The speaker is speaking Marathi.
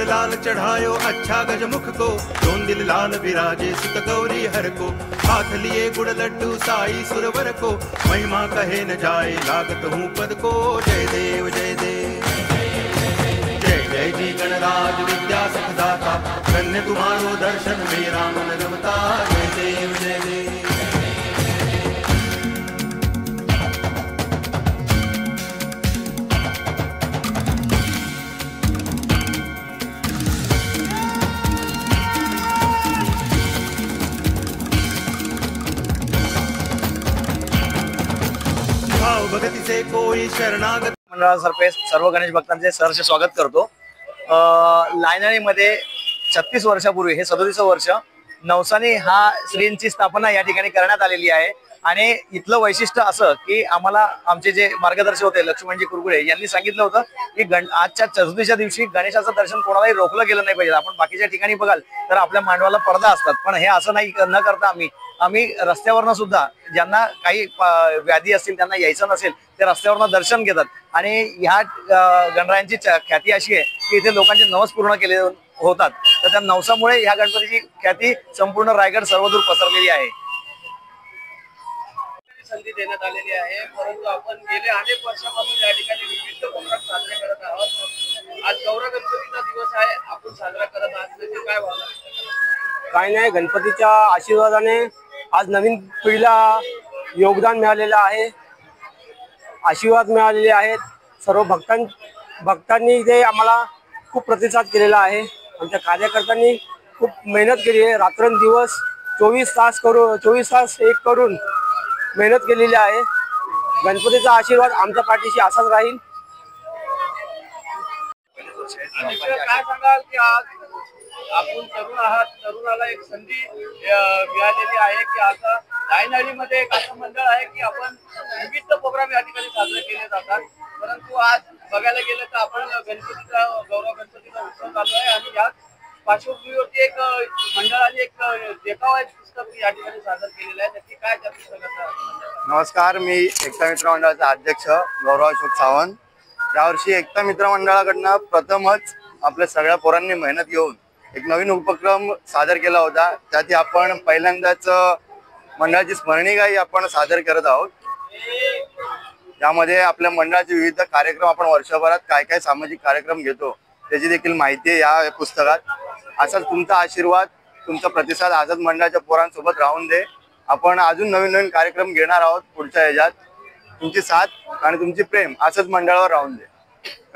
लाल चढ़ायो अच्छा गजमुख को, दोन दिल लाल विराजे सुत गौरी हर को, हाथ लिए गुड़ लड्डू साई सुरवर को, महिमा कहे न जाए लागत हूँ पद को। जय देव जय देव जय जय जी गणराज विद्या सुखदाता, धन्य तुम्हारो दर्शन मेरा मन रमता। जय देव जय देव भगती से कोई शरणागत मंडळातर्फे सर्व गणेश भक्तांचे सहर्ष स्वागत करतो। लायनाळीमध्ये 36 वर्षापूर्वी हे 37 वर्ष नवसानी हा श्रींची स्थापना या ठिकाणी करण्यात आलेली आहे। आणि इथलं वैशिष्ट्य असं की आम्हाला आमचे जे मार्गदर्शक होते लक्ष्मणजी कुरगुडे यांनी सांगितलं होतं की आजच्या चतुर्थीच्या दिवशी गणेशाचं दर्शन कोणालाही रोखलं गेलं नाही पाहिजे। आपण बाकीच्या ठिकाणी बघाल तर आपल्या मांडवाला पडदा असतात, पण हे असं नाही न करता आम्ही रस्त्यावरनं सुद्धा ज्यांना काही व्याधी असतील त्यांना यायचं नसेल ते रस्त्यावरनं दर्शन घेतात। आणि ह्या गणरायांची ख्याती अशी आहे की इथे लोकांचे नवस पूर्ण केले होतात, तर त्या नवसामुळे ह्या गणपतीची ख्याती संपूर्ण रायगड सर्वदूर पसरलेली आहे। संधी देण्यात आलेली आहे, परंतु आपण गेले अनेक वर्षापासून या ठिकाणी विविध उपक्रम साजरे करत आहोत। आज गौर गणपतीचा दिवस आहे, आपण साजरा करत आहात, त्याची काय भावना? काय नाही, गणपतीच्या आशीर्वादाने आज नवीन पिढीला योगदान मिळालेलं आहे, आशीर्वाद मिळालेले आहेत। सर्व भक्तांनी इथे आम्हाला खूप प्रतिसाद केलेला आहे। आमच्या कार्यकर्त्यांनी खूप मेहनत केली आहे, रात्रंदिवस 24 तास एक करून मेहनत केलेली आहे। गणपतीचा आशीर्वाद आमच्या पाठीशी असाच राहील। काय सांगाल की आज आपण तरुण आहात, तरुणाला एक संधी मिळालेली आहे की आता लायनाळीमध्ये एक असं मंडळ आहे की आपण विविध प्रोग्राम या ठिकाणी साजरे केले जातात, परंतु आज बघायला गेलं तर आपण गौरव गणपतीचा उत्सव चालू आहे आणि या पार्श्वभूमीवरती एक मंडळाने एक देखावा पुस्तक या ठिकाणी सादर केलेलं आहे, त्याची काय चर्चा? नमस्कार, मी एकता मित्र मंडळाचा अध्यक्ष गौरव अशोक सावंत। यावर्षी एकता मित्र मंडळाकडनं प्रथमच आपल्या सगळ्या पोरांनी मेहनत घेऊन एक नवीन उपक्रम सादर केला होता। त्यात आपण पहिल्यांदाच मंडळाची स्मरणिकाही आपण सादर करत आहोत। यामध्ये आपल्या मंडळाचे विविध कार्यक्रम आपण वर्षभरात काय काय सामाजिक कार्यक्रम घेतो त्याची देखील माहिती आहे या पुस्तकात। असाच तुमचा आशीर्वाद, तुमचा प्रतिसाद आझाद मंडळाच्या पोरांसोबत राहून दे। आपण अजून नवीन नवीन कार्यक्रम घेणार आहोत पुढच्या ह्याच्यात। तुमची साथ आणि तुमची प्रेम असंच मंडळावर राहून दे।